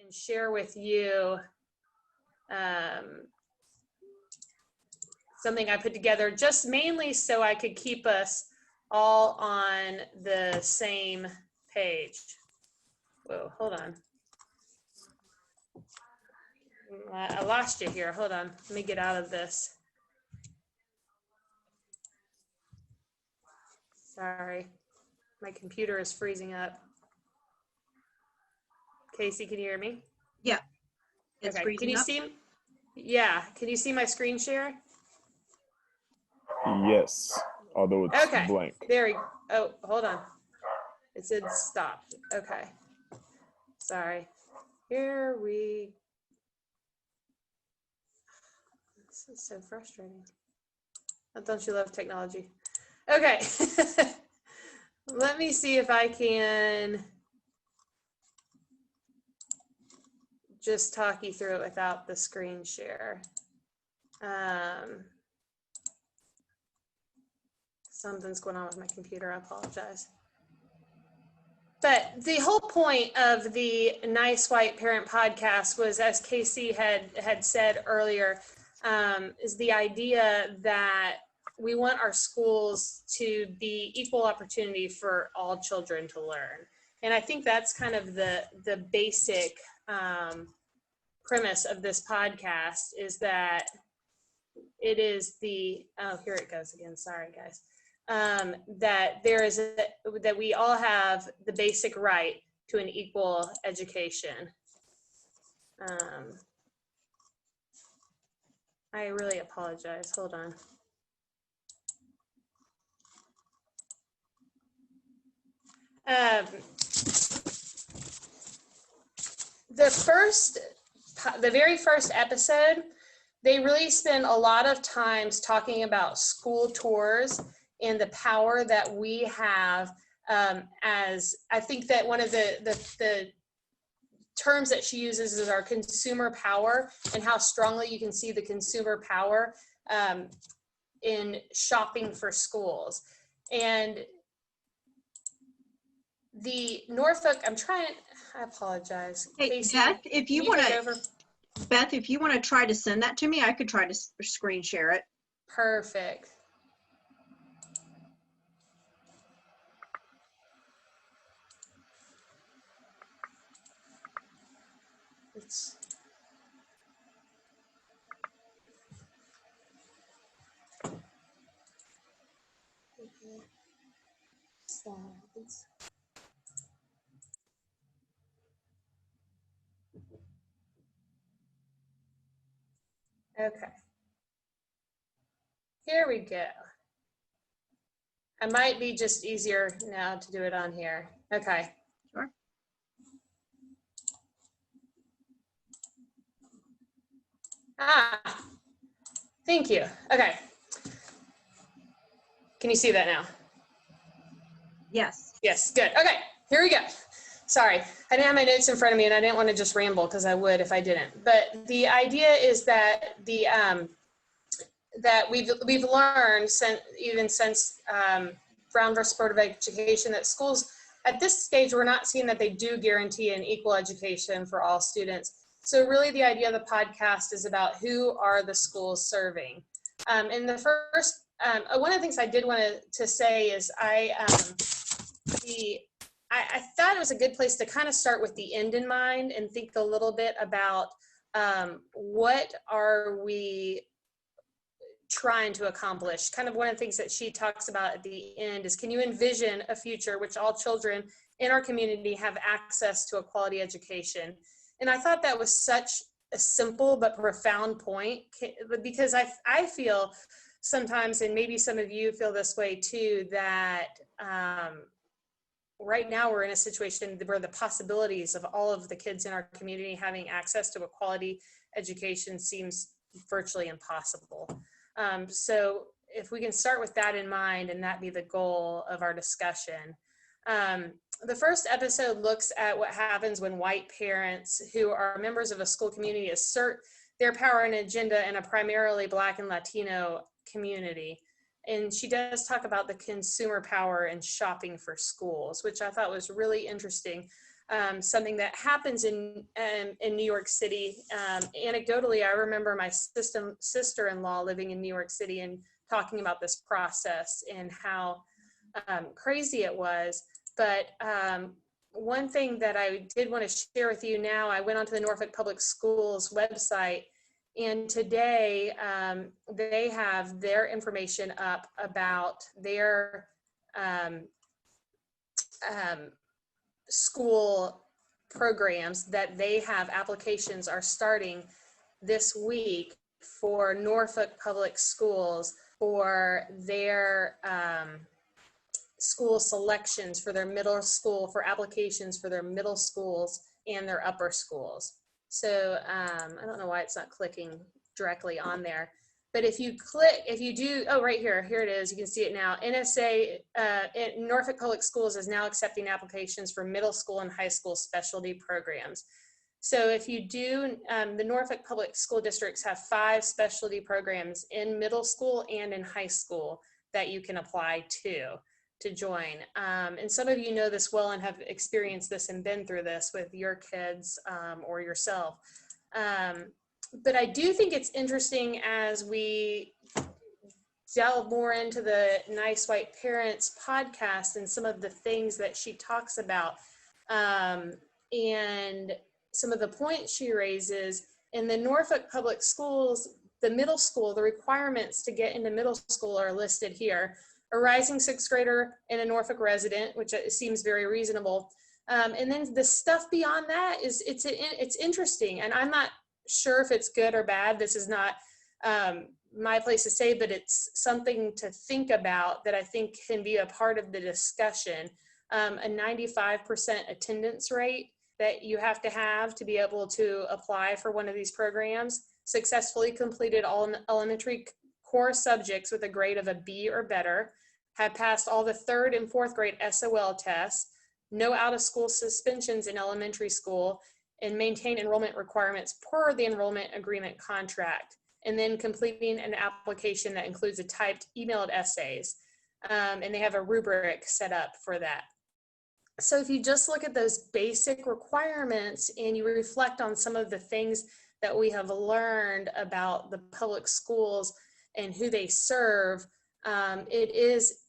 and share with you something I put together just mainly so I could keep us all on the same page. Whoa, hold on. I lost you here. Hold on. Let me get out of this. Sorry. My computer is freezing up. Casey, can you hear me? Yeah. It's okay. freezing Can you up. see? Yeah. Can you see my screen share? Yes, although it's okay. blank. There we go. Oh, hold on. It said stop. Okay. Sorry. Here we. This is so frustrating. Don't you love technology? Okay. Let me see if I can just talk you through it without the screen share. Something's going on with my computer. I apologize. But the whole point of the Nice White Parent podcast was, as Casey had said earlier, is the idea that we want our schools to be equal opportunity for all children to learn. And I think that's kind of the basic premise of this podcast, is that it is the, oh, here it goes again. Sorry, guys. That there is that we all have the basic right to an equal education. I really apologize. Hold on. The very first episode, they really spend a lot of times talking about school tours and the power that we have, as I think that one of the terms that she uses is our consumer power, and how strongly you can see the consumer power in shopping for schools. And the Norfolk, I apologize. Hey, Casey, Beth, if you want to, Beth, if you want to try to send that to me, I could try to screen share it. Perfect. Okay. Here we go. It might be just easier now to do it on here. Okay. Sure. Thank you. Okay. Can you see that now? Yes. Yes, good. Okay, here we go. Sorry, I didn't have my notes in front of me and I didn't want to just ramble, because I would if I didn't. But the idea is that that we've learned since Brown versus Board of Education, that schools at this stage, we're not seeing that they do guarantee an equal education for all students. So really the idea of the podcast is about who are the schools serving. And the first, one of the things I did want to say is I thought it was a good place to kind of start with the end in mind and think a little bit about what are we trying to accomplish. Kind of one of the things that she talks about at the end is, can you envision a future which all children in our community have access to a quality education? And I thought that was such a simple but profound point, because I feel sometimes, and maybe some of you feel this way too, that right now we're in a situation where the possibilities of all of the kids in our community having access to a quality education seems virtually impossible. So if we can start with that in mind and that be the goal of our discussion. The first episode looks at what happens when white parents who are members of a school community assert their power and agenda in a primarily Black and Latino community. And she does talk about the consumer power in shopping for schools, which I thought was really interesting. something that happens in New York City. Anecdotally, I remember my sister-in-law living in New York City and talking about this process and how crazy it was. But one thing that I did want to share with you now, I went onto the Norfolk Public Schools website, and today they have their information up about their school programs that they have. Applications are starting this week for Norfolk Public Schools for their school selections for their middle school, for applications for their middle schools and their upper schools. So I don't know why it's not clicking directly on there, but if you do, oh, right here it is, you can see it now. NSA, Norfolk Public Schools is now accepting applications for middle school and high school specialty programs. So if you do, the Norfolk Public School Districts have 5 specialty programs in middle school and in high school that you can apply to join. And some of you know this well and have experienced this and been through this with your kids or yourself. But I do think it's interesting as we delve more into the Nice White Parents podcast and some of the things that she talks about and some of the points she raises. In the Norfolk Public Schools, the middle school, the requirements to get into middle school are listed here. A rising 6th grader and a Norfolk resident, which seems very reasonable. And then the stuff beyond that is, it's interesting. And I'm not sure if it's good or bad. This is not my place to say, but it's something to think about that I think can be a part of the discussion. A 95% attendance rate that you have to be able to apply for one of these programs, successfully completed all elementary core subjects with a grade of a B or better, have passed all the 3rd and 4th grade SOL tests, no out-of-school suspensions in elementary school, and maintain enrollment requirements per the enrollment agreement contract, and then completing an application that includes a typed emailed essays. And they have a rubric set up for that. So if you just look at those basic requirements and you reflect on some of the things that we have learned about the public schools and who they serve, it is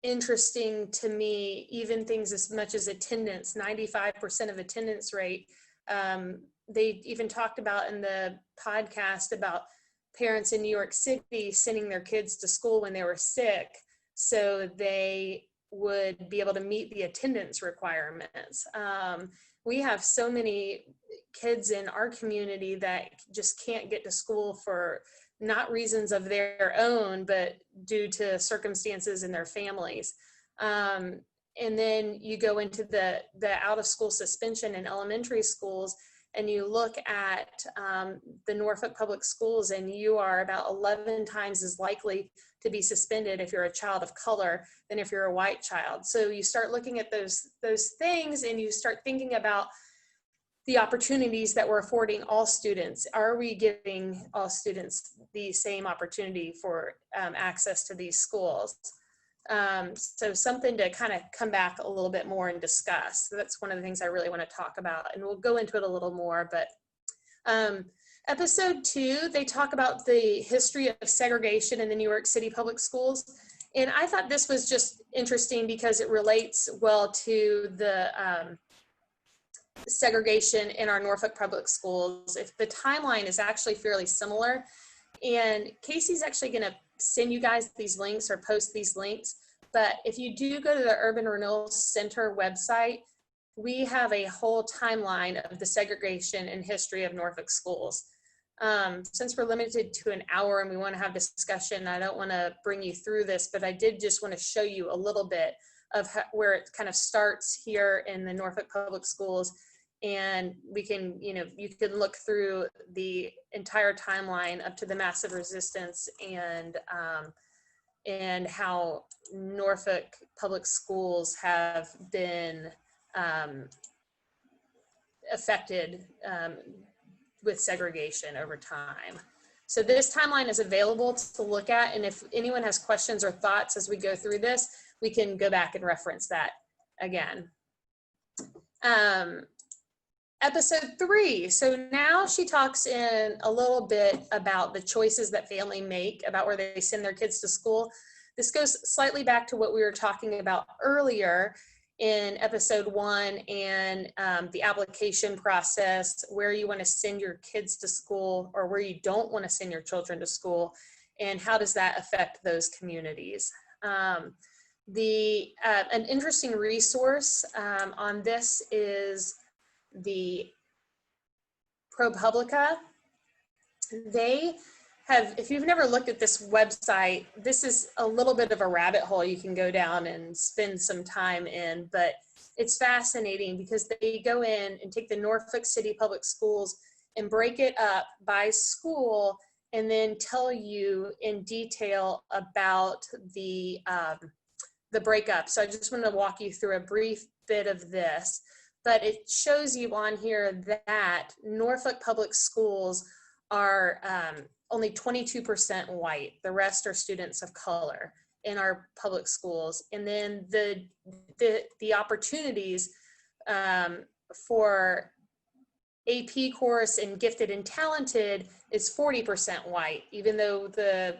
interesting to me, even things as much as attendance, 95% of attendance rate. They even talked about in the podcast about parents in New York City sending their kids to school when they were sick so they would be able to meet the attendance requirements. We have so many kids in our community that just can't get to school for not reasons of their own, but due to circumstances in their families. And then you go into the out of school suspension in elementary schools, and you look at the Norfolk Public Schools, and you are about 11 times as likely to be suspended if you're a child of color than if you're a white child. So you start looking at those things, and you start thinking about the opportunities that we're affording all students. Are we giving all students the same opportunity for access to these schools? So something to kind of come back a little bit more and discuss. So that's one of the things I really want to talk about, and we'll go into it a little more. But episode 2, they talk about the history of segregation in the New York City public schools. And I thought this was just interesting because it relates well to the segregation in our Norfolk public schools. If the timeline is actually fairly similar, and Casey's actually going to send you guys these links or post these links, but if you do go to the Urban Renewal Center website, we have a whole timeline of the segregation and history of Norfolk schools. Since we're limited to an hour and we want to have discussion, I don't want to bring you through this, but I did just want to show you a little bit of where it kind of starts here in the Norfolk public schools. And we can, you can look through the entire timeline up to the massive resistance and how Norfolk public schools have been affected with segregation over time. So this timeline is available to look at, and if anyone has questions or thoughts as we go through this, we can go back and reference that again. Episode 3. So now she talks in a little bit about the choices that family make about where they send their kids to school. This goes slightly back to what we were talking about earlier in episode 1 and the application process, where you want to send your kids to school or where you don't want to send your children to school, and how does that affect those communities. An interesting resource on this is the ProPublica. They have, if you've never looked at this website, this is a little bit of a rabbit hole you can go down and spend some time in, but it's fascinating because they go in and take the Norfolk City Public Schools and break it up by school and then tell you in detail about the breakup. So I just want to walk you through a brief bit of this. But it shows you on here that Norfolk Public Schools are only 22% white. The rest are students of color in our public schools. And then the opportunities for AP course and gifted and talented is 40% white, even though the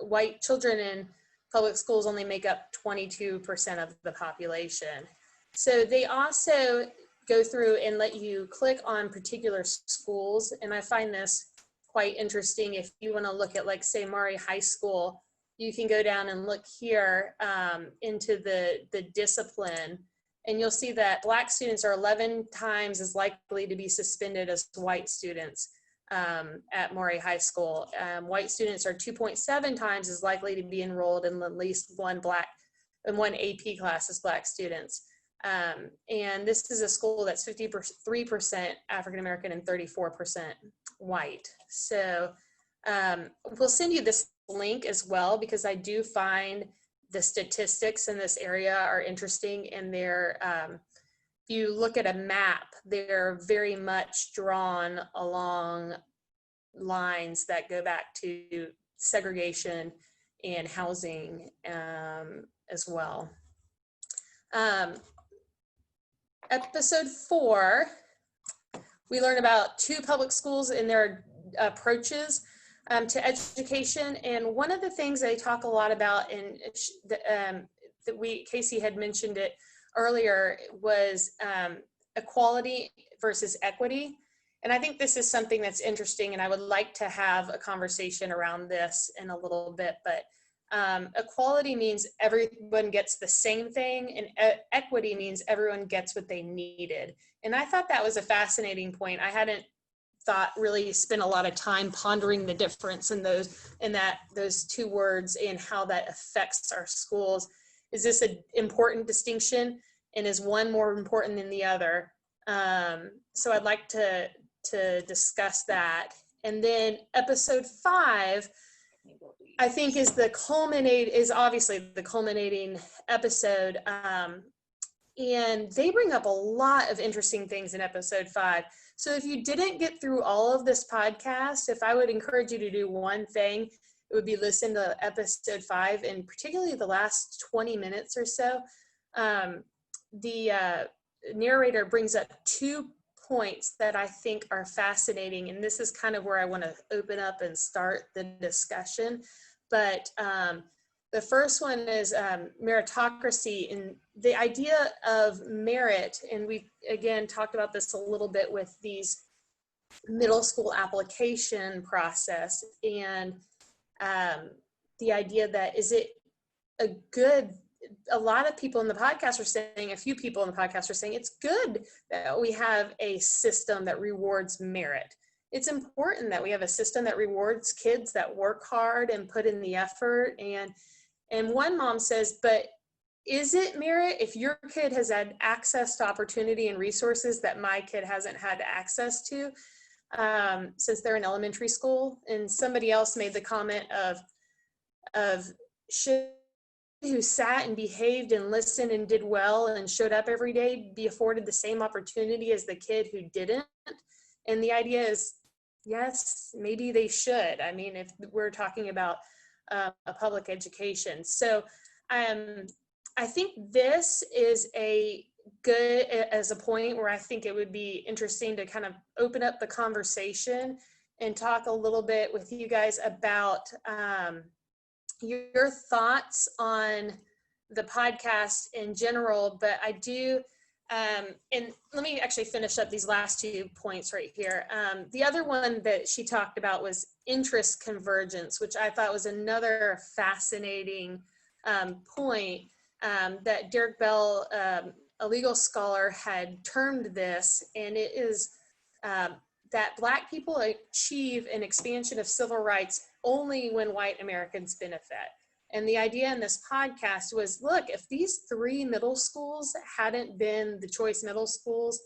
white children in public schools only make up 22% of the population. So they also go through and let you click on particular schools. And I find this quite interesting. If you want to look at, like, say, Maury High School, you can go down and look here into the discipline. And you'll see that Black students are 11 times as likely to be suspended as white students at Maury High School. White students are 2.7 times as likely to be enrolled in at least one AP class as Black students. And this is a school that's 53% African-American and 34% white. So we'll send you this link as well, because I do find the statistics in this area are interesting, and they're, if you look at a map, they're very much drawn along lines that go back to segregation and housing as well. Episode 4, we learn about 2 public schools and their approaches to education. And one of the things they talk a lot about, and Casey had mentioned it earlier, was equality versus equity. And I think this is something that's interesting, and I would like to have a conversation around this in a little bit. But equality means everyone gets the same thing, and equity means everyone gets what they needed. And I thought that was a fascinating point. I hadn't spent a lot of time pondering the difference in those 2 words and how that affects our schools. Is this an important distinction, and is one more important than the other? So I'd like to discuss that. And then episode 5, I think, is obviously the culminating episode. And they bring up a lot of interesting things in episode 5. So if you didn't get through all of this podcast, if I would encourage you to do one thing, it would be listen to episode 5, and particularly the last 20 minutes or so. The narrator brings up 2 points that I think are fascinating, and this is kind of where I want to open up and start the discussion. But the first one is meritocracy, and the idea of merit. And we, again, talked about this a little bit with these middle school application process, and the idea that, is it a lot of people in the podcast are saying, a few people in the podcast are saying, it's good that we have a system that rewards merit. It's important that we have a system that rewards kids that work hard and put in the effort. And one mom says, but is it merit if your kid has had access to opportunity and resources that my kid hasn't had access to since they're in elementary school? And somebody else made the comment of should who sat and behaved and listened and did well and showed up every day be afforded the same opportunity as the kid who didn't? And the idea is, yes, maybe they should. I mean, if we're talking about a public education. So I think this is good as a point where I think it would be interesting to kind of open up the conversation and talk a little bit with you guys about your thoughts on the podcast in general. But I do, and let me actually finish up these last 2 points right here. The other one that she talked about was interest convergence, which I thought was another fascinating point that Derek Bell, a legal scholar, had termed this, and it is that Black people achieve an expansion of civil rights only when white Americans benefit. And the idea in this podcast was, look, if these 3 middle schools hadn't been the choice middle schools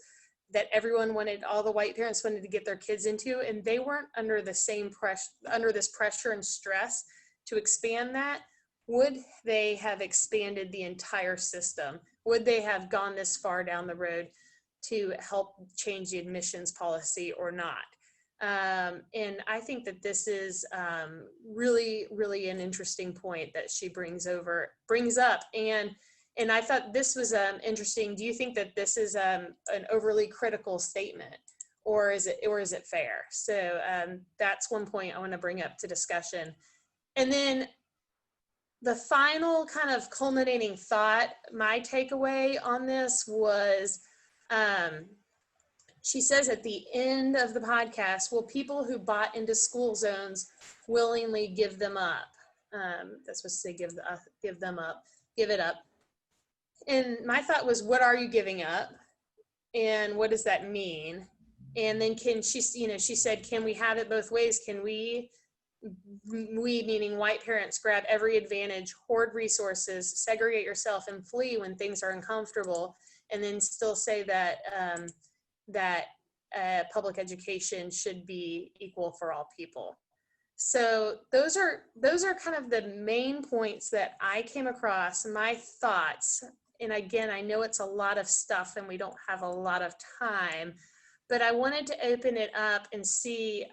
that everyone wanted, all the white parents wanted to get their kids into, and they weren't under the same pressure, under this pressure and stress to expand that, would they have expanded the entire system? Would they have gone this far down the road to help change the admissions policy or not? And I think that this is really, really an interesting point that she brings up. And I thought this was interesting. Do you think that this is an overly critical statement, or is it fair? So that's one point I want to bring up to discussion. And then the final kind of culminating thought, my takeaway on this was, she says at the end of the podcast, will people who bought into school zones willingly give them up? That's what to say, give it up. And my thought was, what are you giving up? And what does that mean? And then she said, can we have it both ways? Can we meaning white parents, grab every advantage, hoard resources, segregate yourself, and flee when things are uncomfortable, and then still say that public education should be equal for all people? So those are kind of the main points that I came across, my thoughts. And again, I know it's a lot of stuff and we don't have a lot of time, but I wanted to open it up and see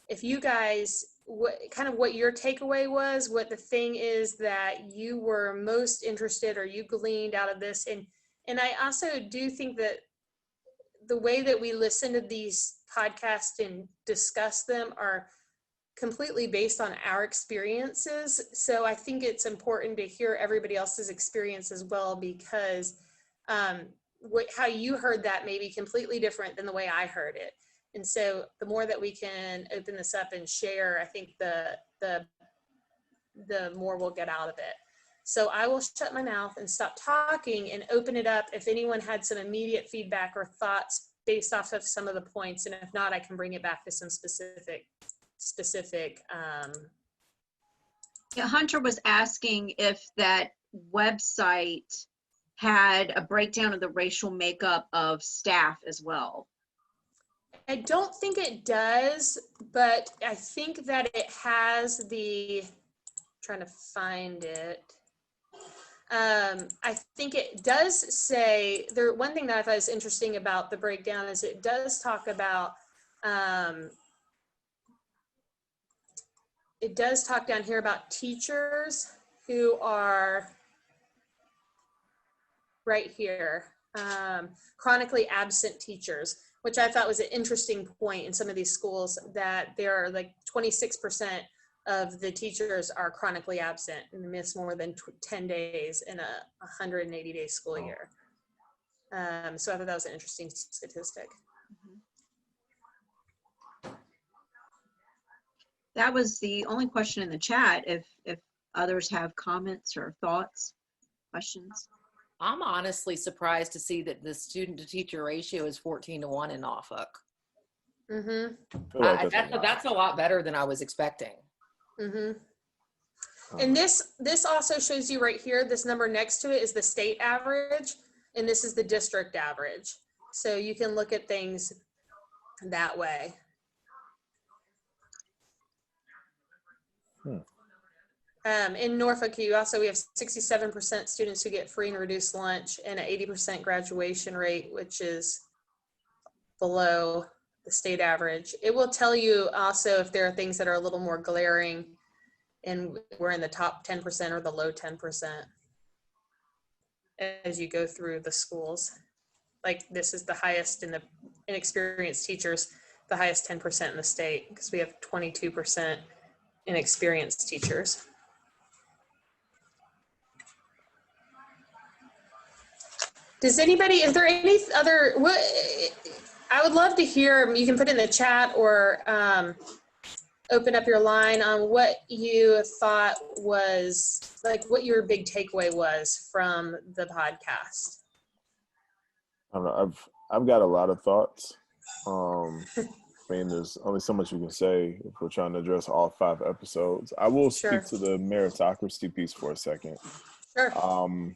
if you guys, what your takeaway was, what the thing is that you were most interested or you gleaned out of this. And I also do think that the way that we listen to these podcasts and discuss them are completely based on our experiences. So I think it's important to hear everybody else's experience as well, because how you heard that may be completely different than the way I heard it. And so the more that we can open this up and share, I think the more we'll get out of it. So I will shut my mouth and stop talking and open it up if anyone had some immediate feedback or thoughts based off of some of the points. And if not, I can bring it back to some specific. Yeah, Hunter was asking if that website had a breakdown of the racial makeup of staff as well. I don't think it does, but I think that it has trying to find it. I think it does say, one thing that I thought was interesting about the breakdown is it does talk about, it does talk down here about teachers who are right here, chronically absent teachers, which I thought was an interesting point in some of these schools, that there are like 26% of the teachers are chronically absent and miss more than 10 days in a 180-day school year. So I thought that was an interesting statistic. That was the only question in the chat. If others have comments or thoughts, questions. I'm honestly surprised to see that the student to teacher ratio is 14-1 in Norfolk. Mm-hmm. That's a lot better than I was expecting. Mm-hmm. And this also shows you right here, this number next to it is the state average, and this is the district average. So you can look at things that way. In Norfolk, we have 67% students who get free and reduced lunch and an 80% graduation rate, which is below the state average. It will tell you also if there are things that are a little more glaring and we're in the top 10% or the low 10%. as you go through the schools. Like this is the highest in the inexperienced teachers, the highest 10% in the state, because we have 22% inexperienced teachers. Is there any other, I would love to hear, you can put in the chat or open up your line on what you thought was, like what your big takeaway was from the podcast. I don't know. I've got a lot of thoughts. I mean, there's only so much you can say if we're trying to address all 5 episodes. I will Sure. speak to the meritocracy piece for a second. Sure.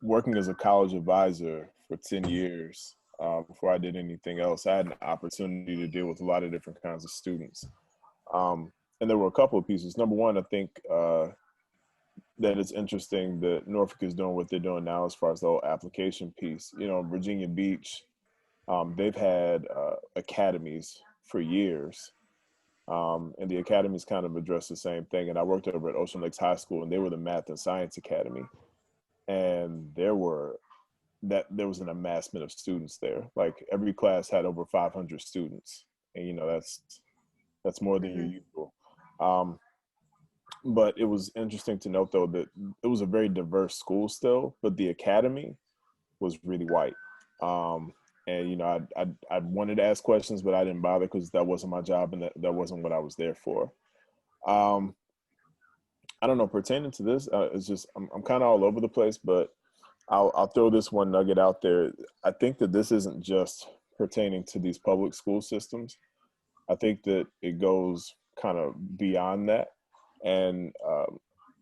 Working as a college advisor for 10 years, before I did anything else, I had an opportunity to deal with a lot of different kinds of students. And there were a couple of pieces. Number one, I think that it's interesting that Norfolk is doing what they're doing now as far as the whole application piece. You know, Virginia Beach, they've had academies for years. And the academies kind of address the same thing. And I worked over at Ocean Lakes High School, and they were the Math and Science Academy. And there was an amassment of students there. Like every class had over 500 students. And, you know, that's more than your usual. But it was interesting to note, though, that it was a very diverse school still, but the academy was really white. And, you know, I wanted to ask questions, but I didn't bother because that wasn't my job and that wasn't what I was there for. I don't know, pertaining to this, it's just, I'm kind of all over the place, but I'll throw this one nugget out there. I think that this isn't just pertaining to these public school systems. I think that it goes kind of beyond that. And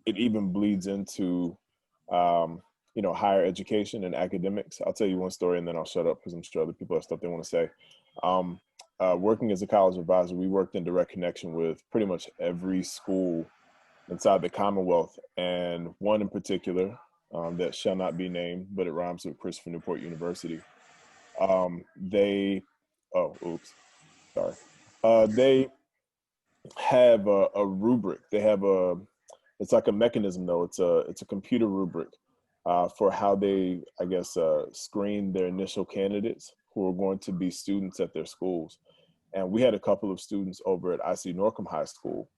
it even bleeds into, you know, higher education and academics. I'll tell you one story and then I'll shut up because I'm sure other people have stuff they want to say. Working as a college advisor, we worked in direct connection with pretty much every school inside the Commonwealth, and one in particular that shall not be named, but it rhymes with Christopher Newport University. They have a rubric. They have it's like a mechanism though. It's a computer rubric for how they, I guess, screen their initial candidates who are going to be students at their schools. And we had a couple of students over at IC Norcom High School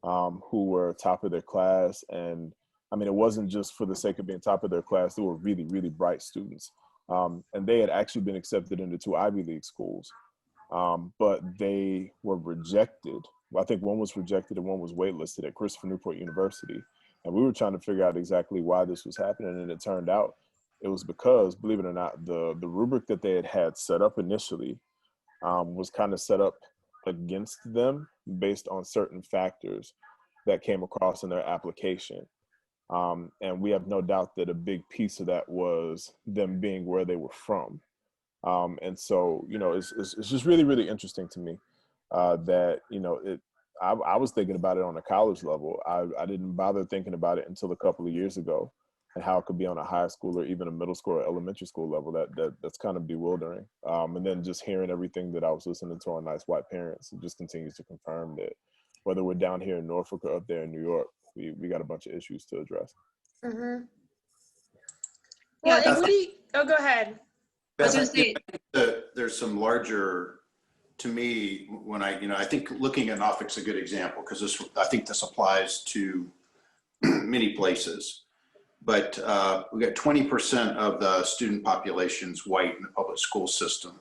who were top of their class. And I mean, it wasn't just for the sake of being top of their class. They were really, really bright students. And they had actually been accepted into 2 Ivy League schools. But they were rejected. Well, I think one was rejected and one was waitlisted at Christopher Newport University. And we were trying to figure out exactly why this was happening. And it turned out it was because, believe it or not, the rubric that they had set up initially was kind of set up against them based on certain factors that came across in their application. And we have no doubt that a big piece of that was them being where they were from. And so, you know, it's just really, really interesting to me that, you know, I was thinking about it on a college level. I didn't bother thinking about it until a couple of years ago, and how it could be on a high school or even a middle school or elementary school level. That's kind of bewildering. And then just hearing everything that I was listening to on Nice White Parents, it just continues to confirm that whether we're down here in Norfolk or up there in New York, we got a bunch of issues to address. Mm-hmm. Yeah, Well, go ahead. I was gonna say, I think that there's some larger, to me, when I think looking at Norfolk's a good example because I think this applies to many places. But we got 20% of the student population's white in the public school system,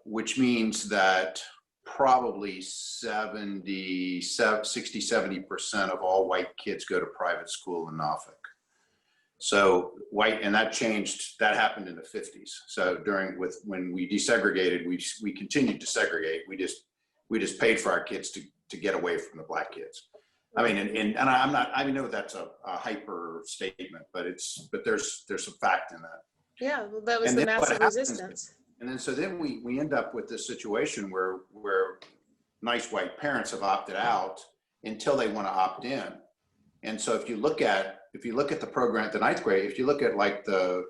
which means that probably 60-70% of all white kids go to private school in Norfolk. So white, and that happened in the 50s. So when we desegregated, we continued to segregate. We just paid for our kids to get away from the black kids. I mean, and I'm not, I know that's a hyper statement, but there's some fact in that. Yeah, well, that was the massive resistance. And then, so then we end up with this situation where nice white parents have opted out until they want to opt in. And so if you look at the program, the 9th grade, if you look at like the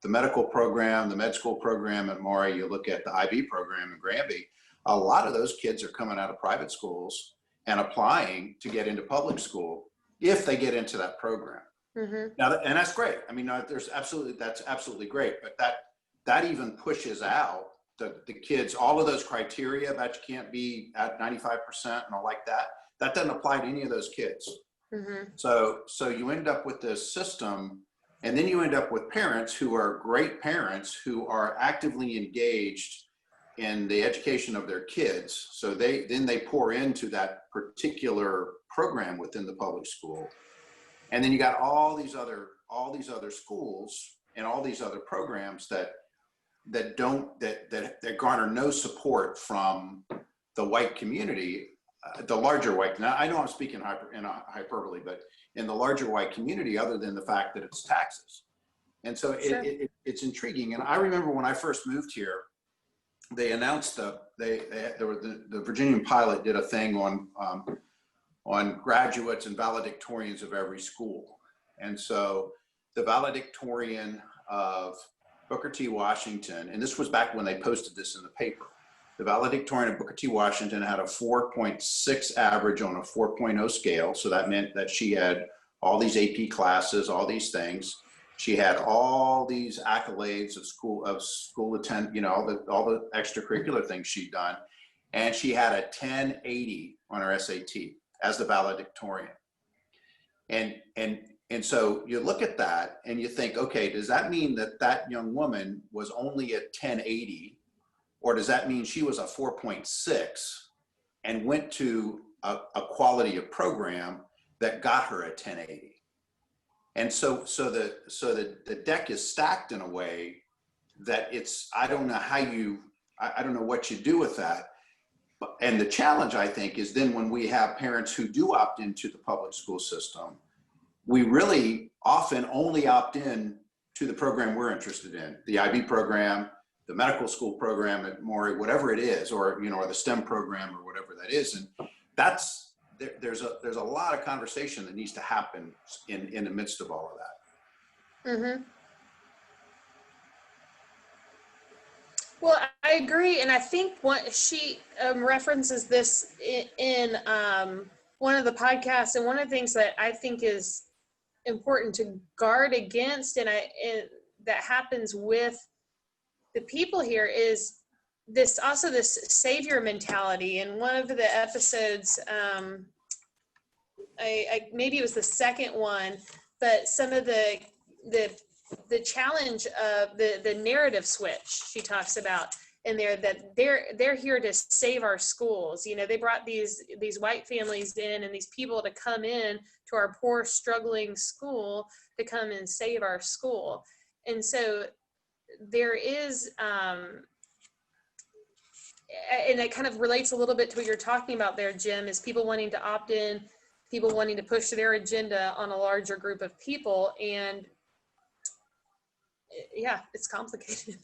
medical program, the med school program at Maury, you look at the IB program in Granby, a lot of those kids are coming out of private schools and applying to get into public school if they get into that program. Now, and that's great. I mean, that's absolutely great. But that even pushes out the kids, all of those criteria that you can't be at 95% and all like that. That doesn't apply to any of those kids. So you end up with this system, and then you end up with parents who are great parents who are actively engaged in the education of their kids. So they pour into that particular program within the public school. And then you got all these other schools and all these other programs that garner no support from the white community, the larger white. Now I know I'm speaking in a hyperbole, but in the larger white community, other than the fact that it's taxes. And so it's intriguing. And I remember when I first moved here, they announced the Virginian pilot did a thing on graduates and valedictorians of every school. And so the valedictorian of Booker T. Washington, and this was back when they posted this in the paper, the valedictorian of Booker T. Washington had a 4.6 average on a 4.0 scale. So that meant that she had all these AP classes, all these things. She had all these accolades of school attend, all the extracurricular things she'd done. And she had a 1080 on her SAT as the valedictorian. And so you look at that and you think, okay, does that mean that young woman was only a 1080, or does that mean she was a 4.6 and went to a quality of program that got her a 1080? And so the deck is stacked in a way that I don't know what you do with that. And the challenge, I think, is then when we have parents who do opt into the public school system, we really often only opt in to the program we're interested in, the IB program, the medical school program at Maury, whatever it is, or the STEM program or whatever that is. And there's a lot of conversation that needs to happen in the midst of all of that. Well, I agree, and I think what she references this in one of the podcasts, and one of the things that I think is important to guard against, and that happens with the people here, is this savior mentality. In one of the episodes, maybe it was the second one, but some of the challenge of the narrative switch she talks about in there, that they're here to save our schools. They brought these white families in and these people to come in to our poor, struggling school to come and save our school. And so there is, and it kind of relates a little bit to what you're talking about there, Jim, is people wanting to opt in, people wanting to push their agenda on a larger group of people. And yeah, it's complicated.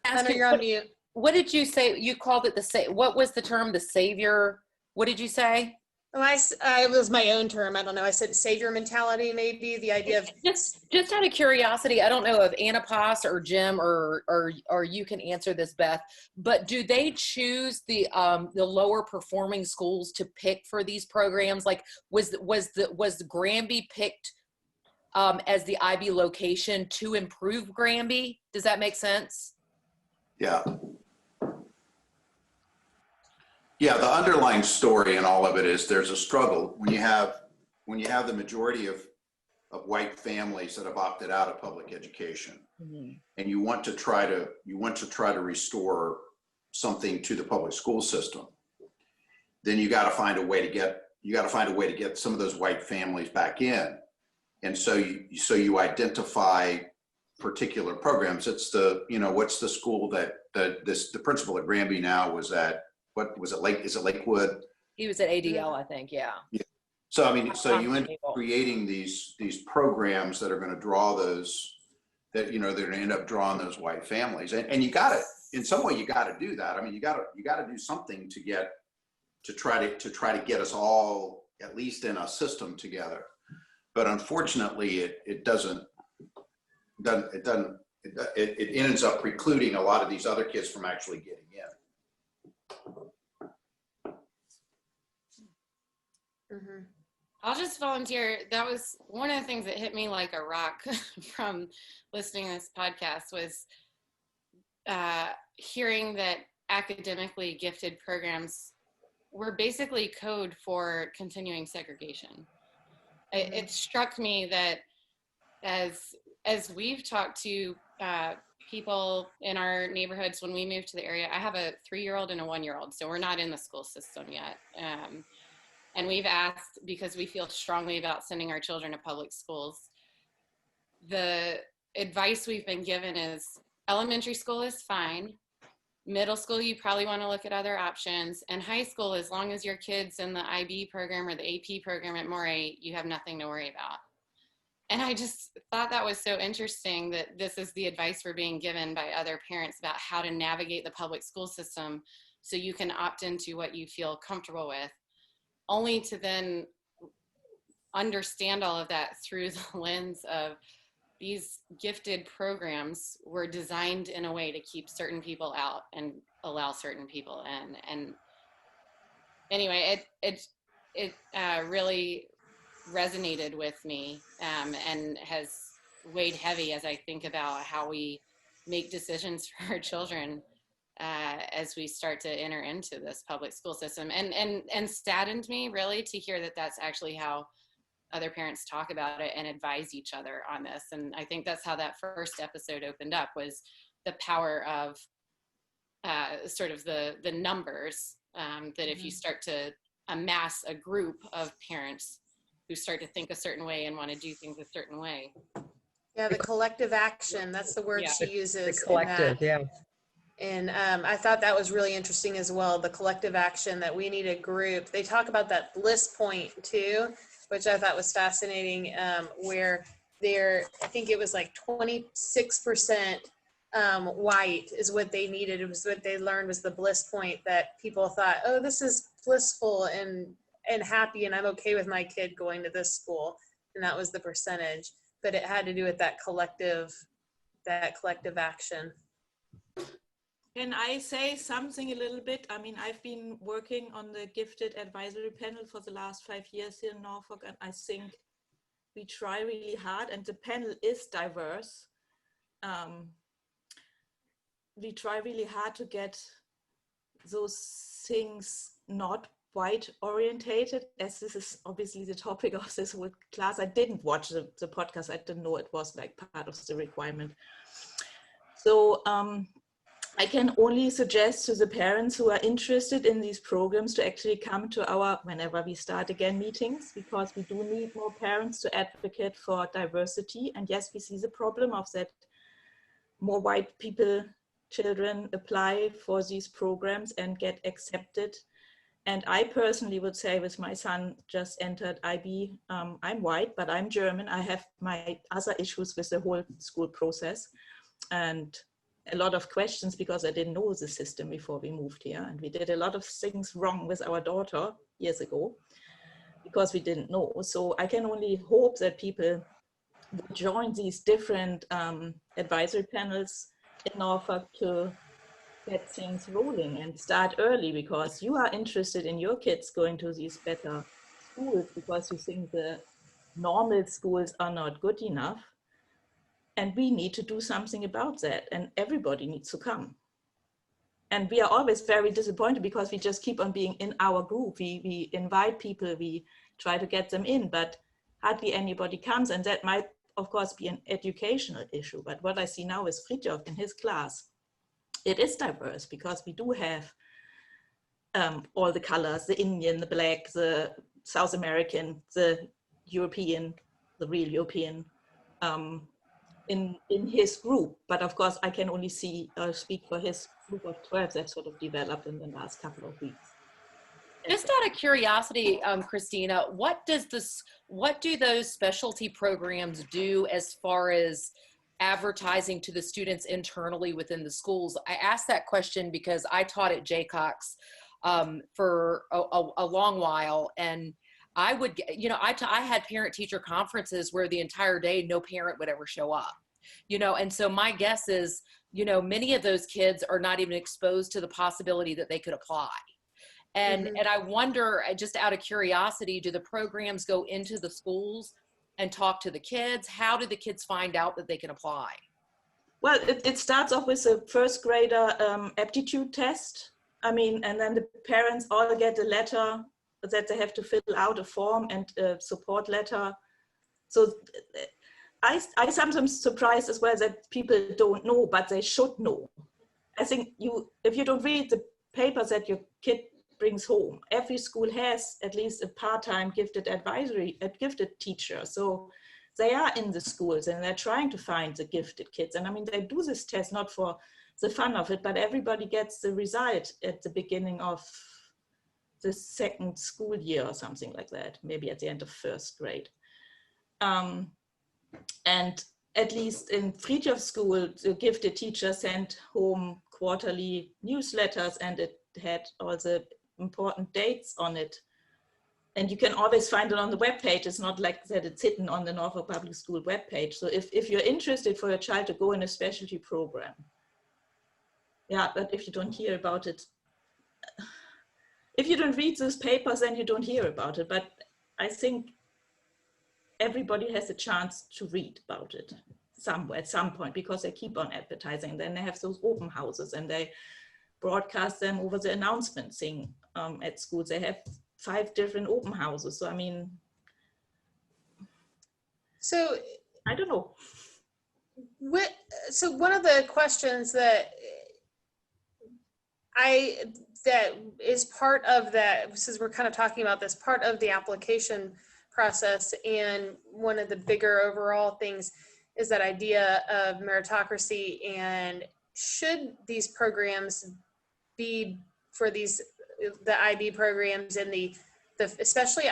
Hunter, you're on mute. What did you say? You called it what was the term? The savior? What did you say? Oh, it was my own term. I don't know. I said savior mentality, maybe the idea of just out of curiosity. I don't know if Anna or Jim or you can answer this, Beth. But do they choose the lower performing schools to pick for these programs? Like was Granby picked as the IB location to improve Granby? Does that make sense? Yeah, the underlying story in all of it is there's a struggle when you have the majority of white families that have opted out of public education, and you want to try to restore something to the public school system. Then you got to find a way to get some of those white families back in, and so you identify particular programs. It's what's the school that the principal at Granby now was at. What was it? Is it Lakewood? He was at ADL, I think. Yeah. So I mean, so you end up creating these programs that are going to draw those, that they're going to end up drawing those white families, and you got to, in some way, you got to do that. I mean, you got to do something to try to get us all at least in a system together. But unfortunately, it ends up precluding a lot of these other kids from actually getting in. I'll just volunteer. That was one of the things that hit me like a rock from listening to this podcast was hearing that academically gifted programs were basically code for continuing segregation. It struck me that as we've talked to people in our neighborhoods when we moved to the area, I have a 3-year-old and a 1-year-old, so we're not in the school system yet. And we've asked, because we feel strongly about sending our children to public schools, the advice we've been given is elementary school is fine. Middle school, you probably want to look at other options. And high school, as long as your kid's in the IB program or the AP program at Moray, you have nothing to worry about. And I just thought that was so interesting that this is the advice we're being given by other parents about how to navigate the public school system so you can opt into what you feel comfortable with, only to then understand all of that through the lens of these gifted programs were designed in a way to keep certain people out and allow certain people in. And anyway, it really resonated with me and has weighed heavy as I think about how we make decisions for our children as we start to enter into this public school system, and saddened me really to hear that that's actually how other parents talk about it and advise each other on this. And I think that's how that first episode opened up, was the power of sort of the numbers, that if you start to amass a group of parents who start to think a certain way and want to do things a certain way. Yeah, the collective action, that's the word she uses. The collective, yeah. And I thought that was really interesting as well, the collective action, that we need a group. They talk about that bliss point too, which I thought was fascinating, where I think it was like 26% white is what they needed. It was what they learned was the bliss point, that people thought, oh, this is blissful and happy, and I'm okay with my kid going to this school. And that was the percentage, but it had to do with that collective action. Can I say something a little bit? I mean, I've been working on the gifted advisory panel for the last 5 years here in Norfolk, and I think we try really hard, and the panel is diverse. We try really hard to get those things not white orientated, as this is obviously the topic of this whole class. I didn't watch the podcast. I didn't know it was like part of the requirement. So I can only suggest to the parents who are interested in these programs to actually come to our, whenever we start again, meetings, because we do need more parents to advocate for diversity. And yes, we see the problem of that more white people, children apply for these programs and get accepted. And I personally would say, with my son just entered IB, I'm white, but I'm German. I have my other issues with the whole school process, and a lot of questions because I didn't know the system before we moved here. And we did a lot of things wrong with our daughter years ago because we didn't know. So I can only hope that people would join these different advisory panels in Norfolk to get things rolling and start early, because you are interested in your kids going to these better schools because you think the normal schools are not good enough. And we need to do something about that, and everybody needs to come. And we are always very disappointed because we just keep on being in our group. We invite people, we try to get them in, but hardly anybody comes. And that might, of course, be an educational issue. But what I see now is Fridtjof in his class. It is diverse because we do have all the colors, the Indian, the black, the South American, the European, the real European, in his group. But of course, I can only speak for his group of 12 that sort of developed in the last couple of weeks. Just out of curiosity, Christina, what do those specialty programs do as far as advertising to the students internally within the schools? I asked that question because I taught at Jaycox for a long while, and I would, I had parent-teacher conferences where the entire day no parent would ever show up, and so my guess is, many of those kids are not even exposed to the possibility that they could apply. And I wonder, just out of curiosity, do the programs go into the schools and talk to the kids? How do the kids find out that they can apply? Well, it starts off with a first grader aptitude test. I mean, and then the parents all get a letter that they have to fill out, a form and a support letter. So I sometimes surprised as well that people don't know, but they should know. I think if you don't read the papers that your kid brings home, every school has at least a part-time gifted gifted teacher. So they are in the schools and they're trying to find the gifted kids. And I mean, they do this test not for the fun of it, but everybody gets the result at the beginning of the second school year or something like that, maybe at the end of first grade. And at least in Friedhof School, the gifted teacher sent home quarterly newsletters, and it had all the important dates on it. And you can always find it on the webpage. It's not like that it's hidden on the Norfolk Public School webpage. So if you're interested for your child to go in a specialty program, yeah, but if you don't hear about it, if you don't read those papers, then you don't hear about it. But I think everybody has a chance to read about it somewhere at some point, because they keep on advertising. Then they have those open houses and they broadcast them over the announcement thing at schools. They have 5 different open houses. So I mean, So I don't know. So one of the questions that is part of that, since we're kind of talking about this, part of the application process, and one of the bigger overall things is that idea of meritocracy. And should these programs be for the IB programs and the especially,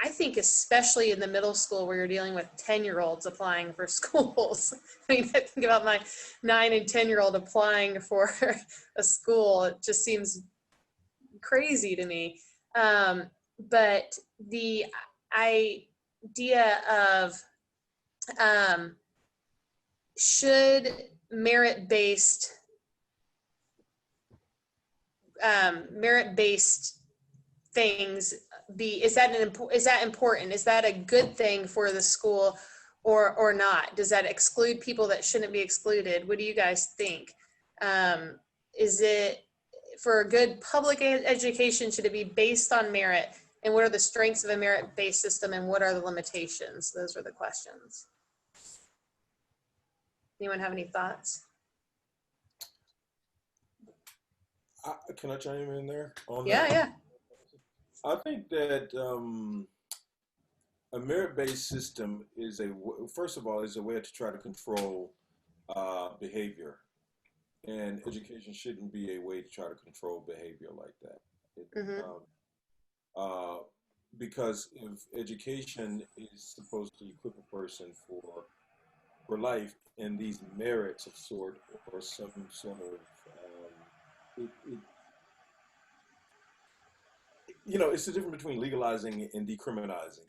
I think especially in the middle school where you're dealing with 10-year-olds applying for schools. I mean, I think about my 9 and 10-year-old applying for a school. It just seems crazy to me. But the idea of should merit-based things be, is that important? Is that a good thing for the school or not? Does that exclude people that shouldn't be excluded? What do you guys think? Is it, for a good public education, should it be based on merit? And what are the strengths of a merit-based system and what are the limitations? Those are the questions. Anyone have any thoughts? Can I chime in there? Yeah. I think that a merit-based system is first of all, is a way to try to control behavior. And education shouldn't be a way to try to control behavior like that. Because if education is supposed to equip a person for life, and these merits of sort, or some sort of, it's the difference between legalizing and criminalizing.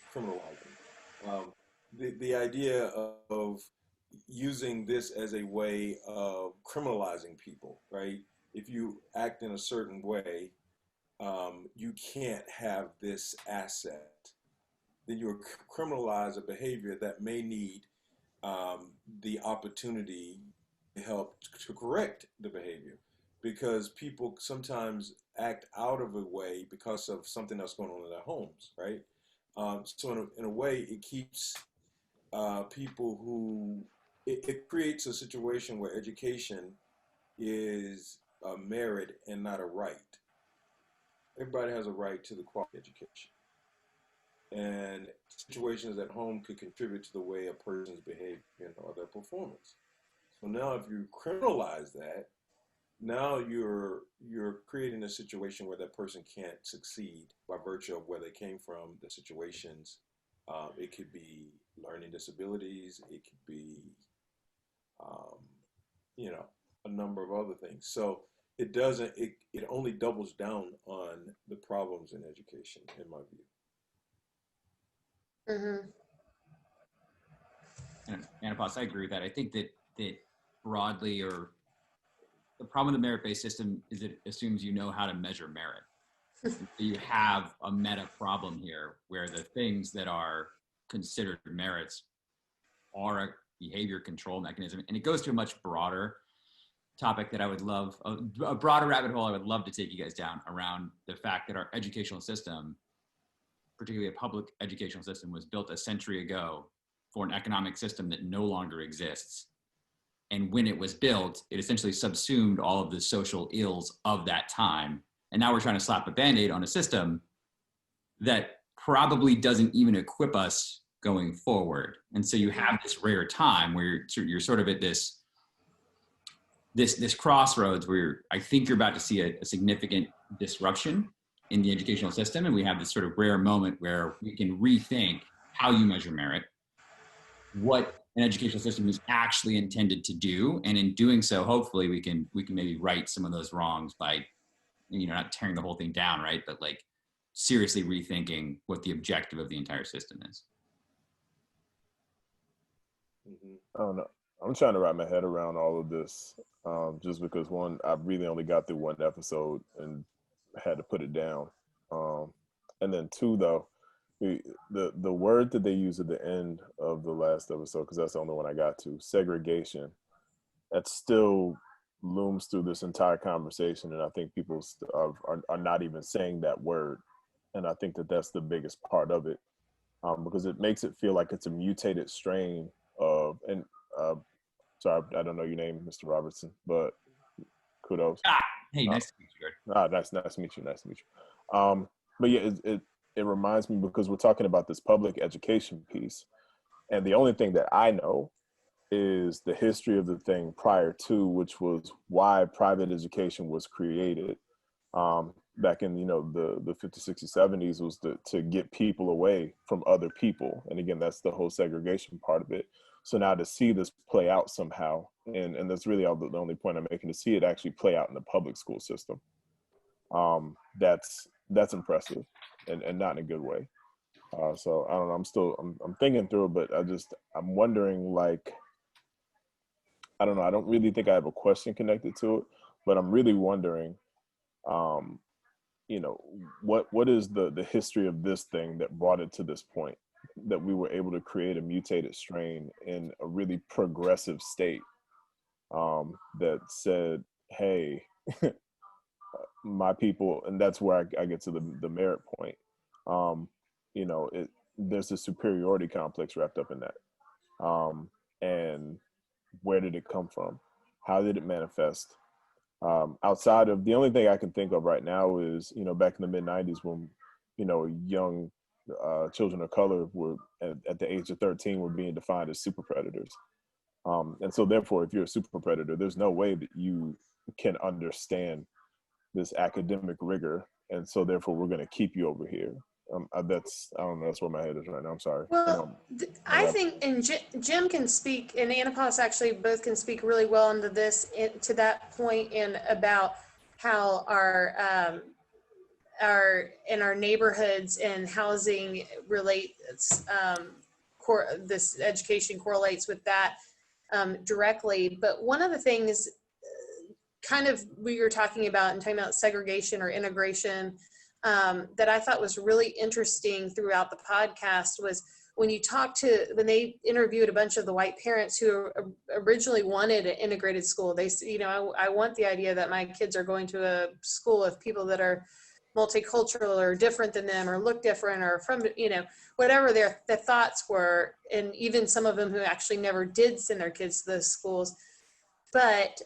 The idea of using this as a way of criminalizing people, right? If you act in a certain way, you can't have this asset. Then you criminalize a behavior that may need the opportunity to help to correct the behavior, because people sometimes act out of a way because of something that's going on in their homes, right? So in a way, it keeps people who, it creates a situation where education is a merit and not a right. Everybody has a right to the quality education. And situations at home could contribute to the way a person's behavior or their performance. So now if you criminalize that, now you're creating a situation where that person can't succeed by virtue of where they came from, the situations. It could be learning disabilities. It could be, a number of other things. So it only doubles down on the problems in education, in my view. And Anna, I agree with that. I think that broadly, or the problem with the merit-based system is it assumes you know how to measure merit. You have a meta problem here where the things that are considered merits are a behavior control mechanism. And it goes to a much broader topic that I would love, a broader rabbit hole I would love to take you guys down around the fact that our educational system, particularly a public educational system, was built a century ago for an economic system that no longer exists. And when it was built, it essentially subsumed all of the social ills of that time. And now we're trying to slap a Band-Aid on a system that probably doesn't even equip us going forward. And so you have this rare time where you're sort of at this crossroads where I think you're about to see a significant disruption in the educational system. And we have this sort of rare moment where we can rethink how you measure merit, what an educational system is actually intended to do. And in doing so, hopefully we can maybe right some of those wrongs by, not tearing the whole thing down, right? But like seriously rethinking what the objective of the entire system is. I don't know. I'm trying to wrap my head around all of this, just because one, I really only got through one episode and had to put it down. And then two, though, the word that they use at the end of the last episode, because that's the only one I got to, segregation, that still looms through this entire conversation. And I think people are not even saying that word. And I think that that's the biggest part of it, because it makes it feel like it's a mutated strain of, and sorry, I don't know your name, Mr. Robertson, but kudos. Hey, nice to meet you. Nice to meet you. Nice to meet you. But yeah, it reminds me, because we're talking about this public education piece, and the only thing that I know is the history of the thing prior to, which was why private education was created back in, the 50s, 60s, 70s, was to get people away from other people. And again, that's the whole segregation part of it. So now to see this play out somehow, and that's really the only point I'm making, to see it actually play out in the public school system, that's impressive, and not in a good way. So I don't know, I'm thinking through it, but I'm wondering, like, I don't know, I don't really think I have a question connected to it, but I'm really wondering, what is the history of this thing that brought it to this point, that we were able to create a mutated strain in a really progressive state, that said, hey, my people, and that's where I get to the merit point. There's a superiority complex wrapped up in that. And where did it come from? How did it manifest? Outside of, the only thing I can think of right now is, back in the mid 90s when, young children of color were at the age of 13 were being defined as super predators. And so therefore, if you're a super predator, there's no way that you can understand this academic rigor. And so therefore, we're going to keep you over here. I don't know, that's where my head is right now. I'm sorry. Well, I think, and Jim can speak, and Anapos actually both can speak really well into this, to that point, in about how our neighborhoods and housing relates, this education correlates with that directly. But one of the things kind of we were talking about and talking about segregation or integration, that I thought was really interesting throughout the podcast was when they interviewed a bunch of the white parents who originally wanted an integrated school. They said, I want the idea that my kids are going to a school of people that are multicultural or different than them or look different or from, whatever their thoughts were. And even some of them who actually never did send their kids to those schools. But,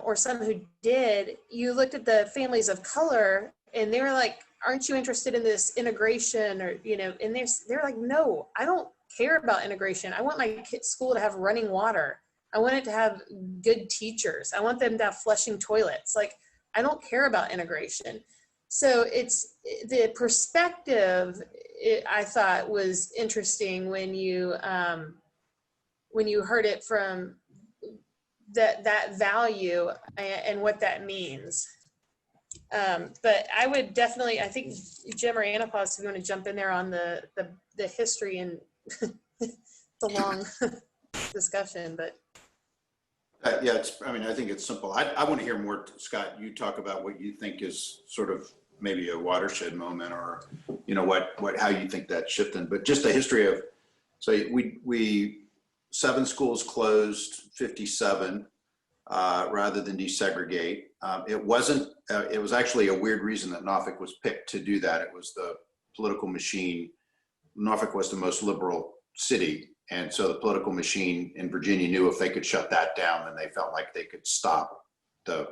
or some who did, you looked at the families of color and they were like, aren't you interested in this integration? Or, and they're like, no, I don't care about integration. I want my school to have running water. I want it to have good teachers. I want them to have flushing toilets. Like, I don't care about integration. So it's the perspective, I thought was interesting when you heard it from that value and what that means. But I would definitely, I think Jim or Anapos, if you want to jump in there on the history and the long discussion, but. Yeah, I think it's simple. I want to hear more, Scott, you talk about what you think is sort of maybe a watershed moment, or how you think that's shifting. But just the history of, so we 7 schools closed, 57 rather than desegregate. It was actually a weird reason that Norfolk was picked to do that. It was the political machine. Norfolk was the most liberal city, and so the political machine in Virginia knew if they could shut that down, then they felt like they could stop the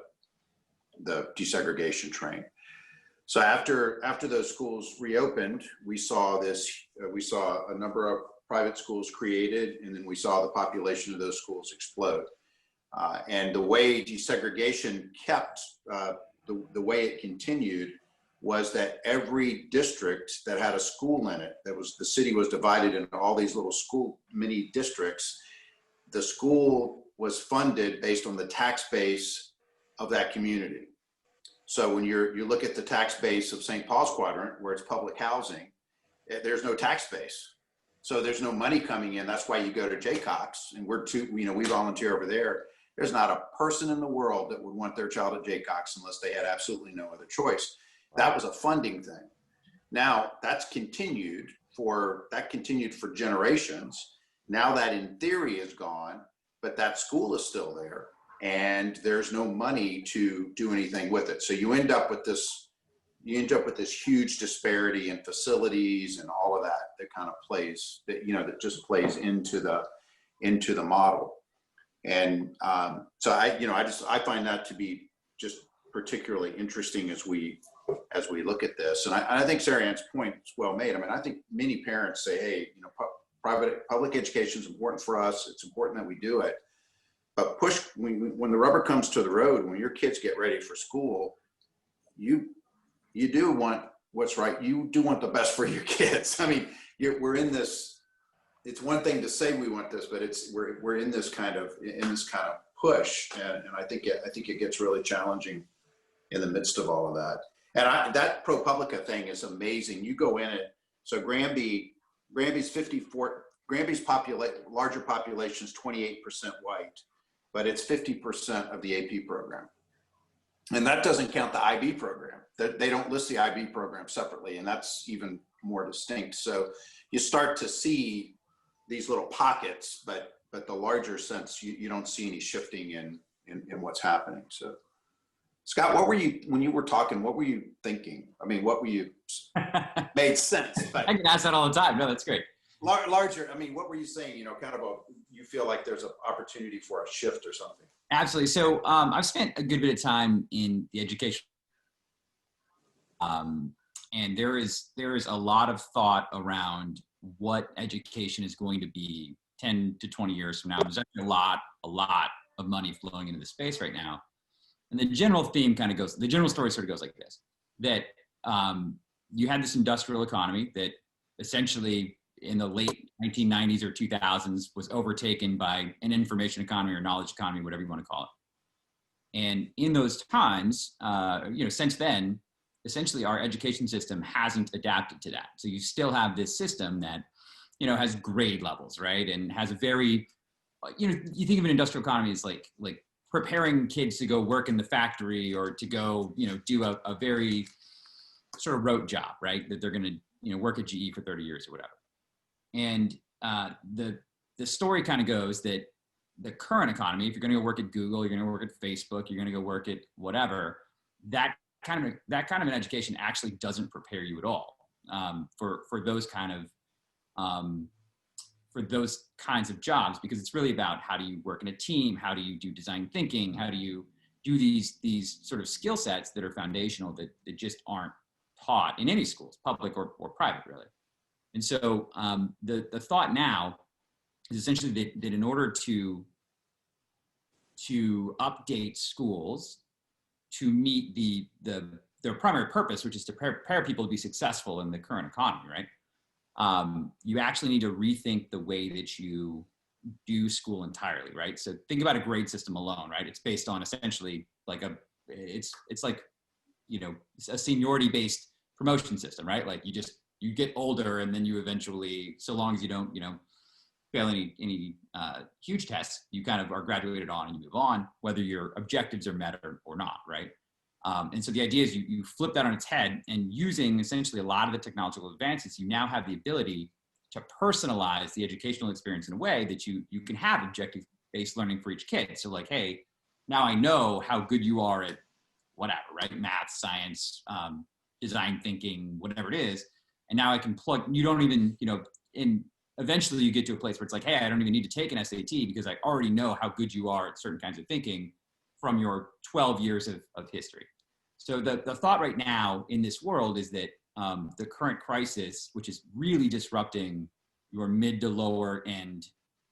desegregation train. So after those schools reopened, we saw a number of private schools created, and then we saw the population of those schools explode. And the way desegregation kept, the way it continued was that every district that had a school in it, the city was divided into all these little school mini districts. The school was funded based on the tax base of that community. So when you look at the tax base of St. Paul's Quadrant, where it's public housing, there's no tax base. So there's no money coming in. That's why you go to Jaycox, and we volunteer over there. There's not a person in the world that would want their child at Jaycox unless they had absolutely no other choice. That was a funding thing. Now that's continued for generations. Now that in theory is gone, but that school is still there, and there's no money to do anything with it. So you end up with this huge disparity in facilities and all of that kind of plays, that just plays into the model. And so I find that to be just particularly interesting as we look at this. And I think Sarah Ann's point is well made. I mean, I think many parents say, hey, public education is important for us. It's important that we do it. But when the rubber comes to the road, when your kids get ready for school, you do want what's right. You do want the best for your kids. I mean, we're in this. It's one thing to say we want this, but we're in this kind of push, and I think it gets really challenging in the midst of all of that. And that ProPublica thing is amazing. You go in it. So Granby's 54. Granby's larger population is 28% white, but it's 50% of the AP program. And that doesn't count the IB program. They don't list the IB program separately, and that's even more distinct. So you start to see these little pockets, but the larger sense, you don't see any shifting in what's happening. So Scott, when you were talking, what were you thinking? I mean, what were you, made sense. But I get asked that all the time. No, that's great. Larger, I mean, what were you saying, you feel like there's an opportunity for a shift or something? Absolutely. So I've spent a good bit of time in the education. And there is a lot of thought around what education is going to be 10 to 20 years from now. There's actually a lot of money flowing into the space right now. And the general theme the general story sort of goes like this, that you had this industrial economy that essentially in the late 1990s or 2000s was overtaken by an information economy or knowledge economy, whatever you want to call it. And in those times, since then, essentially our education system hasn't adapted to that. So you still have this system that, has grade levels, right? And has a very, you think of an industrial economy as like preparing kids to go work in the factory or to go, do a very sort of rote job, right? That they're going to, work at GE for 30 years or whatever. And the story kind of goes that the current economy, if you're going to go work at Google, you're going to work at Facebook, you're going to go work at whatever, that kind of an education actually doesn't prepare you at all for those kinds of jobs, because it's really about how do you work in a team, how do you do design thinking, how do you do these sort of skill sets that are foundational that just aren't taught in any schools, public or private, really. And so the thought now is essentially that in order to update schools to meet their primary purpose, which is to prepare people to be successful in the current economy, right? You actually need to rethink the way that you do school entirely, right? So think about a grade system alone, right? It's based on essentially it's like, a seniority-based promotion system, right? Like you get older and then you eventually, so long as you don't, fail any huge tests, you kind of are graduated on and you move on, whether your objectives are met or not, right? And so the idea is you flip that on its head, and using essentially a lot of the technological advances, you now have the ability to personalize the educational experience in a way that you can have objective-based learning for each kid. So like, hey, now I know how good you are at whatever, right? Math, science, design thinking, whatever it is. And now I can plug, you don't even, eventually you get to a place where it's like, hey, I don't even need to take an SAT because I already know how good you are at certain kinds of thinking from your 12 years of history. So the thought right now in this world is that the current crisis, which is really disrupting your mid to lower end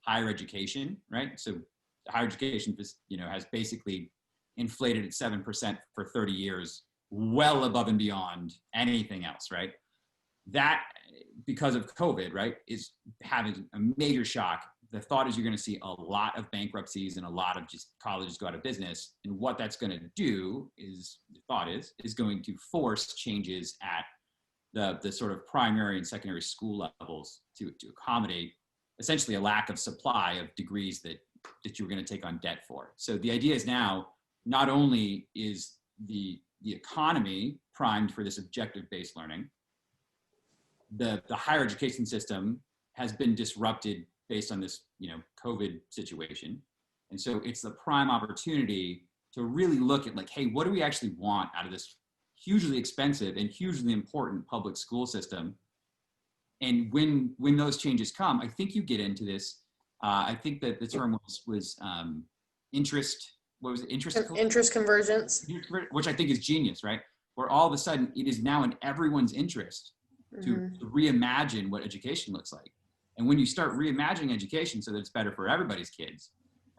higher education, right? So higher education has basically inflated at 7% for 30 years, well above and beyond anything else, right? That, because of COVID, right, is having a major shock. The thought is you're going to see a lot of bankruptcies and a lot of just colleges go out of business. And what that's going to do is, the thought is going to force changes at the sort of primary and secondary school levels to accommodate essentially a lack of supply of degrees that you're going to take on debt for. So the idea is now, not only is the economy primed for this objective-based learning, the higher education system has been disrupted based on this, COVID situation. And so it's the prime opportunity to really look at like, hey, what do we actually want out of this hugely expensive and hugely important public school system? And when those changes come, I think you get into this. I think that the term was interest. What was it? Interest convergence, which I think is genius, right? Where all of a sudden it is now in everyone's interest to reimagine what education looks like. And when you start reimagining education so that it's better for everybody's kids,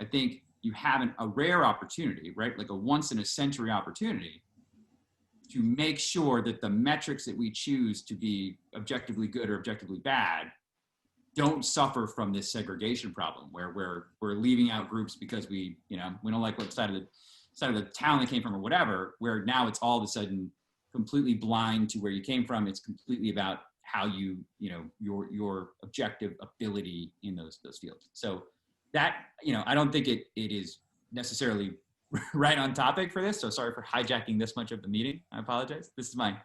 I think you have a rare opportunity, right? Like a once in a century opportunity to make sure that the metrics that we choose to be objectively good or objectively bad don't suffer from this segregation problem where we're leaving out groups because we don't like what side of the town they came from or whatever, where now it's all of a sudden completely blind to where you came from. It's completely about how your objective ability in those fields. So that, I don't think it is necessarily right on topic for this. So sorry for hijacking this much of the meeting. I apologize. This is my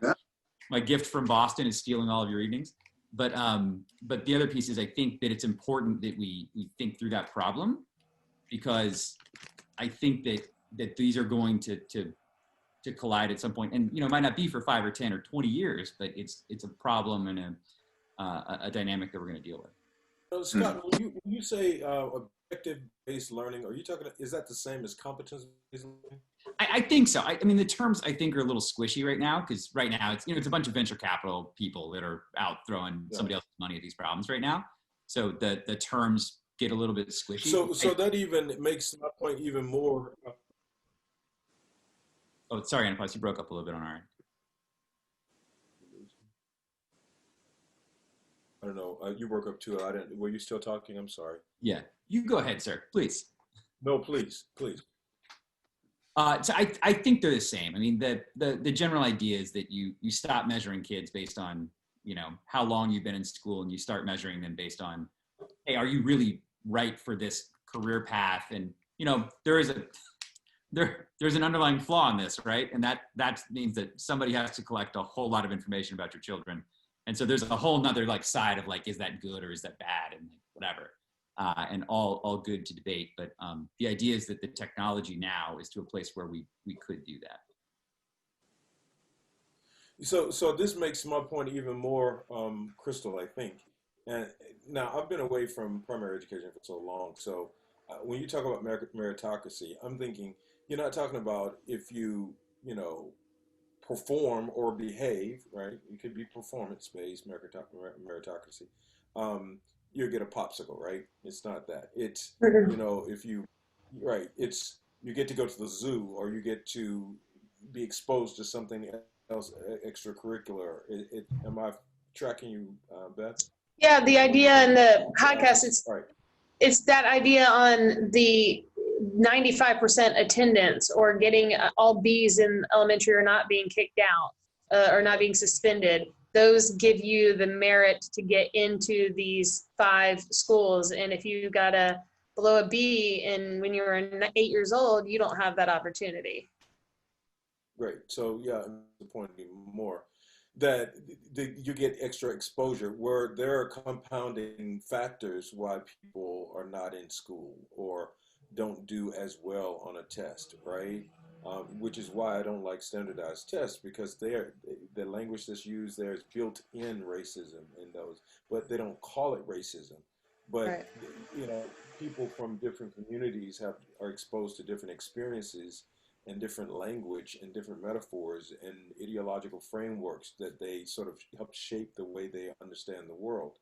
gift from Boston, is stealing all of your evenings. But the other piece is I think that it's important that we think through that problem, because I think that these are going to collide at some point, and it might not be for 5 or 10 or 20 years, but it's a problem and a dynamic that we're going to deal with. So Scott, when you say objective-based learning, are you talking? Is that the same as competence-based learning? I think so. I mean, the terms I think are a little squishy right now, because right now it's a bunch of venture capital people that are out throwing somebody else's money at these problems right now. So the terms get a little bit squishy. So that even makes my point even more. Oh, sorry, Anna, you broke up a little bit on our end. I don't know. You broke up too. I didn't. Were you still talking? I'm sorry. Yeah, you go ahead, sir, please. No, please. So I think they're the same. I mean, the general idea is that you stop measuring kids based on, how long you've been in school, and you start measuring them based on, hey, are you really right for this career path? And, there's an underlying flaw in this, right? And that means that somebody has to collect a whole lot of information about your children. And so there's a whole nother side of is that good or is that bad, and whatever. And all good to debate, but the idea is that the technology now is to a place where we could do that. So this makes my point even more crystal, I think. And now I've been away from primary education for so long. So when you talk about meritocracy, I'm thinking you're not talking about if you perform or behave, right? It could be performance-based meritocracy. You get a popsicle, right? It's not that. It's, if you, right, it's, you get to go to the zoo, or you get to be exposed to something else extracurricular. Am I tracking you, Beth? Yeah, the idea in the podcast, it's that idea on the 95% attendance, or getting all B's in elementary, or not being kicked out, or not being suspended. Those give you the merit to get into these 5 schools. And if you got below a B and when you were 8 years old, you don't have that opportunity. Great. So yeah, the point even more that you get extra exposure where there are compounding factors why people are not in school or don't do as well on a test, right? Which is why I don't like standardized tests because the language that's used there is built in racism in those, but they don't call it racism. But Right. you know, people from different communities are exposed to different experiences and different language and different metaphors and ideological frameworks that they sort of help shape the way they understand the world.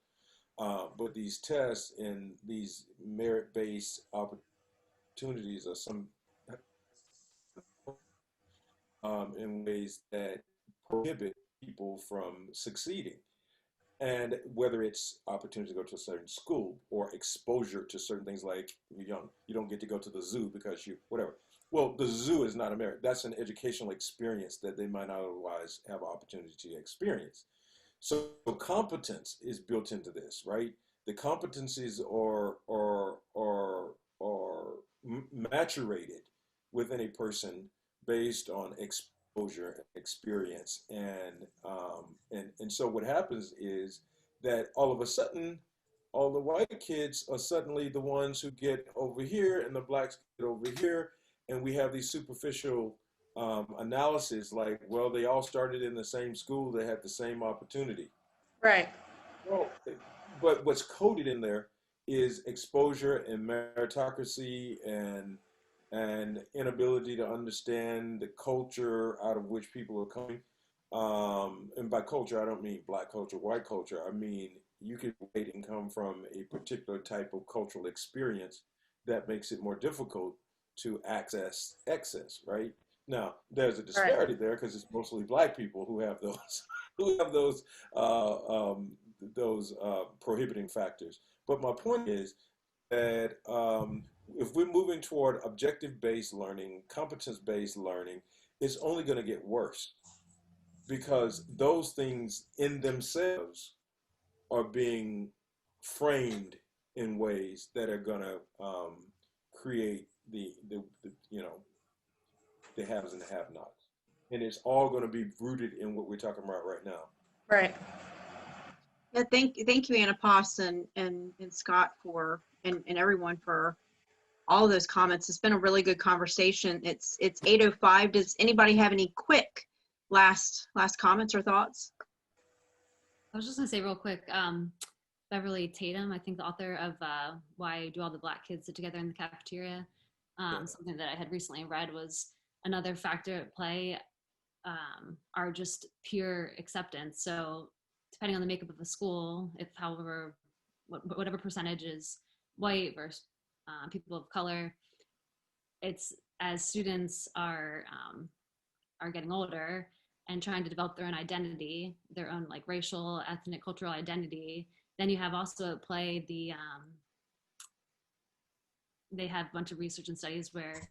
But these tests and these merit-based opportunities are some in ways that prohibit people from succeeding. And whether it's opportunity to go to a certain school or exposure to certain things like you're young, you don't get to go to the zoo because you, whatever. Well, the zoo is not a merit. That's an educational experience that they might not otherwise have opportunity to experience. So competence is built into this, right? The competencies are maturated within a person based on exposure and experience, and so what happens is that all of a sudden, all the white kids are suddenly the ones who get over here, and the blacks get over here, and we have these superficial analysis like, well, they all started in the same school, they had the same opportunity. Right. Well, but what's coded in there is exposure and meritocracy and inability to understand the culture out of which people are coming. And by culture, I don't mean black culture, white culture. I mean, you could wait and come from a particular type of cultural experience that makes it more difficult to access excess, right? Now, there's a disparity there because it's mostly black people who have those who have those prohibiting factors. But my point is that if we're moving toward objective-based learning, competence-based learning, it's only going to get worse because those things in themselves are being framed in ways that are going to create the you know, the haves and the have-nots, and it's all going to be rooted in what we're talking about right now. Right. Yeah, thank you, Anna Poss and Scott and everyone for all of those comments. It's been a really good conversation. It's 8:05. Does anybody have any quick last comments or thoughts? I was just gonna say real quick, Beverly Tatum, I think the author of Why Do All the Black Kids Sit Together in the Cafeteria, something that I had recently read was another factor at play are just pure acceptance. So depending on the makeup of the school, if whatever percentage is white versus people of color, it's as students are getting older and trying to develop their own identity, their own like racial, ethnic, cultural identity. Then you have also at play they have a bunch of research and studies where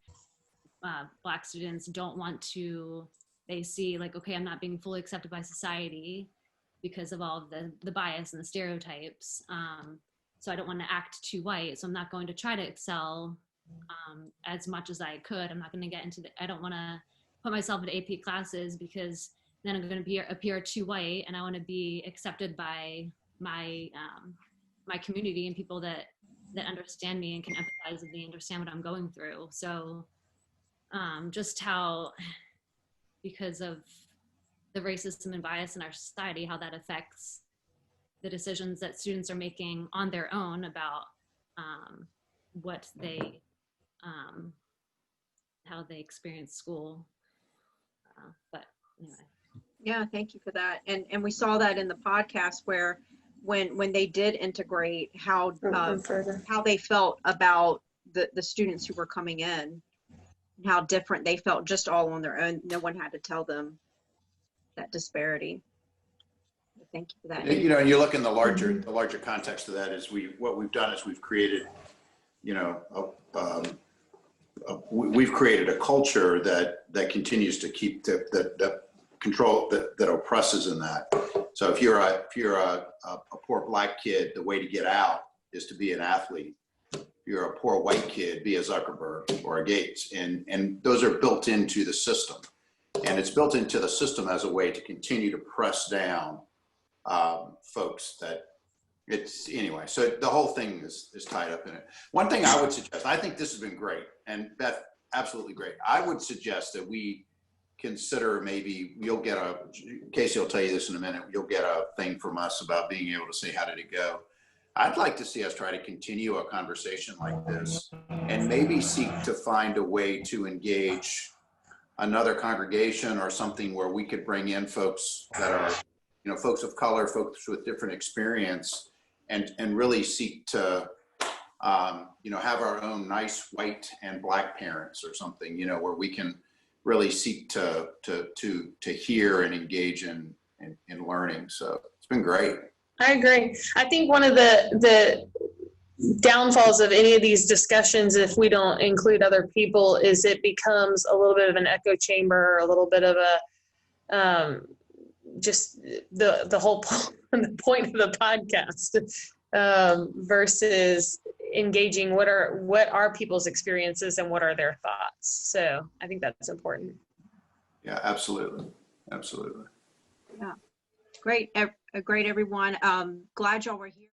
Black students don't want to, they see like, okay, I'm not being fully accepted by society because of all of the bias and the stereotypes. So I don't want to act too white. So I'm not going to try to excel as much as I could. I'm not going to get into I don't want to put myself in AP classes because then I'm going to appear too white, and I want to be accepted by my community and people that understand me and can empathize with me, understand what I'm going through. So just how, because of the racism and bias in our society, how that affects the decisions that students are making on their own about what they, how they experience school. But anyway. Yeah, thank you for that. And we saw that in the podcast where when they did integrate, how they felt about the students who were coming in, and how different they felt just all on their own. No one had to tell them that disparity. Thank you for that. You know, you look in the larger context of that is what we've done is we've created, you know, we've created a culture that continues to keep the control that oppresses in that. So if you're a poor Black kid, the way to get out is to be an athlete. If you're a poor white kid, be a Zuckerberg or a Gates, and those are built into the system. And it's built into the system as a way to continue to press down folks that anyway, so the whole thing is tied up in it. One thing I would suggest, I think this has been great, and Beth, absolutely great. I would suggest that we consider, maybe Casey will tell you this in a minute, you'll get a thing from us about being able to say, how did it go? I'd like to see us try to continue a conversation like this and maybe seek to find a way to engage another congregation or something where we could bring in folks that are, folks of color, folks with different experience, and really seek to, have our own nice white and black parents or something, where we can really seek to hear and engage in learning. So it's been great. I agree. I think one of the downfalls of any of these discussions, if we don't include other people, is it becomes a little bit of an echo chamber, a little bit of a just the whole the point of the podcast, versus engaging what are people's experiences and what are their thoughts. So I think that's important. Yeah, absolutely. Absolutely. Yeah. Great, everyone. Glad y'all were here.